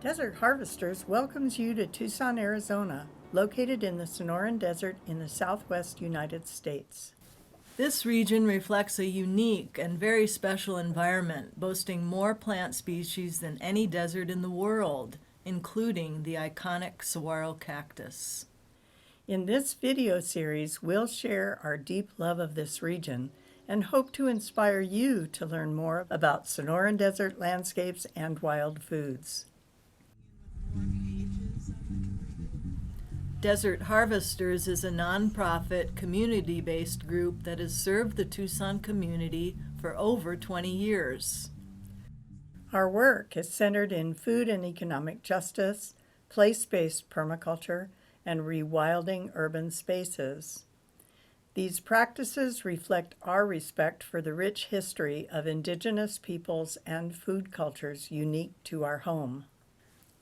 Desert Harvesters welcomes you to Tucson, Arizona, located in the Sonoran Desert in the southwest United States. This region reflects a unique and very special environment, boasting more plant species than any desert in the world, including the iconic saguaro cactus. In this video series, we'll share our deep love of this region and hope to inspire you to learn more about Sonoran Desert landscapes and wild foods. Desert Harvesters is a nonprofit, community-based group that has served the Tucson community for over 20 years. Our work is centered in food and economic justice, place-based permaculture, and rewilding urban spaces. These practices reflect our respect for the rich history of indigenous peoples and food cultures unique to our home.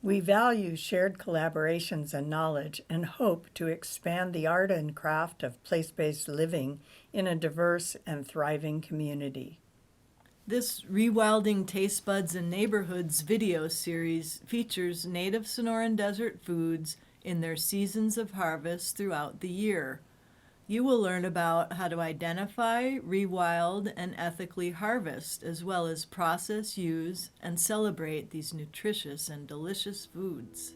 We value shared collaborations and knowledge and hope to expand the art and craft of place-based living in a diverse and thriving community. This ReWilding Taste Buds and Neighborhoods video series features native Sonoran Desert foods in their seasons of harvest throughout the year. You will learn about how to identify, rewild, and ethically harvest, as well as process, use, and celebrate these nutritious and delicious foods.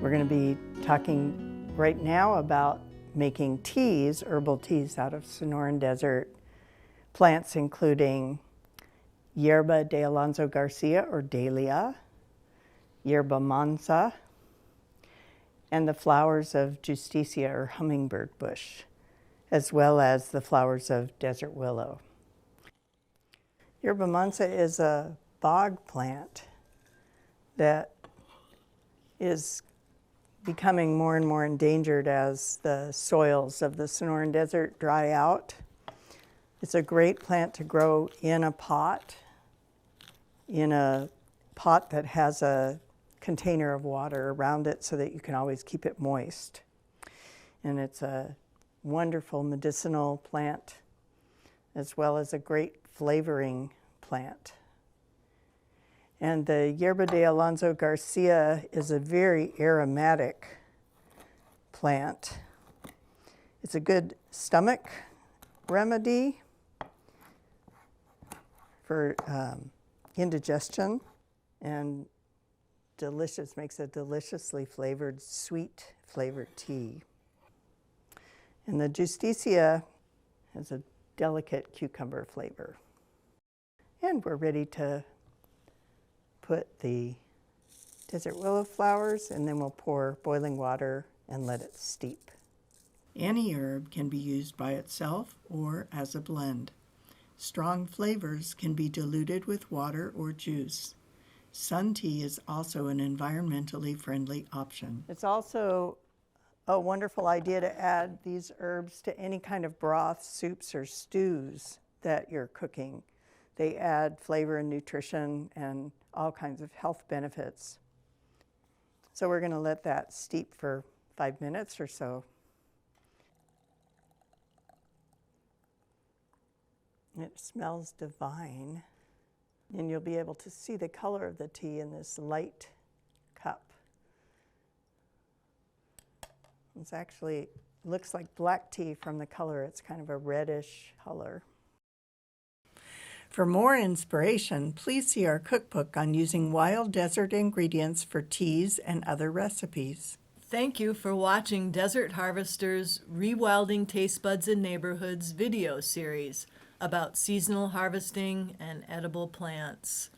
We're going to be talking right now about making teas, herbal teas out of Sonoran Desert plants, including Yerba de Alonso Garcia or Dahlia, Yerba Mansa, and the flowers of Justicia or hummingbird bush, as well as the flowers of desert willow. Yerba Mansa is a bog plant that is becoming more and more endangered as the soils of the Sonoran Desert dry out. It's a great plant to grow in a pot that has a container of water around it so that you can always keep it moist. And it's a wonderful medicinal plant as well as a great flavoring plant. And the Yerba de Alonso Garcia is a very aromatic plant. It's a good stomach remedy for indigestion, and delicious, makes a deliciously flavored, sweet flavored tea. And the Justicia has a delicate cucumber flavor. And we're ready to put the desert willow flowers, and then we'll pour boiling water and let it steep. Any herb can be used by itself or as a blend. Strong flavors can be diluted with water or juice. Sun tea is also an environmentally friendly option. It's also a wonderful idea to add these herbs to any kind of broth, soups, or stews that you're cooking. They add flavor and nutrition and all kinds of health benefits. So we're going to let that steep for 5 minutes or so. It smells divine. And you'll be able to see the color of the tea in this light cup. It's actually looks like black tea from the color. It's kind of a reddish color. For more inspiration, please see our cookbook on using wild desert ingredients for teas and other recipes. Thank you for watching Desert Harvesters ReWilding Taste Buds and Neighborhoods video series about seasonal harvesting and edible plants.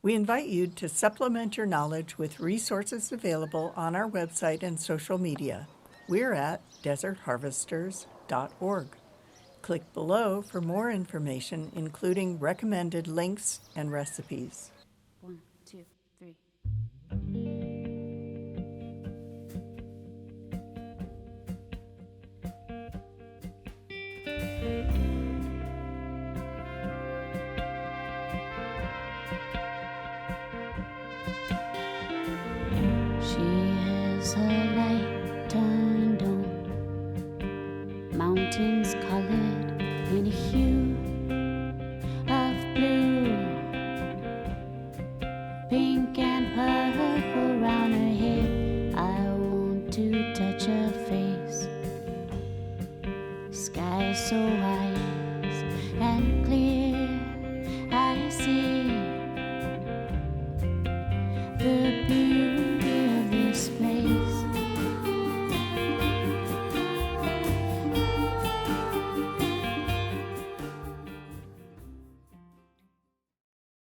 We invite you to supplement your knowledge with resources available on our website and social media. We're at desertharvesters.com. ReWilding.org. Click below for more information, including recommended links and recipes. 1, 2, 3. She has her light turned on, mountains colored in a hue of blue, pink and purple round her head. I want to touch her face. Sky so wide and clear, I see the blue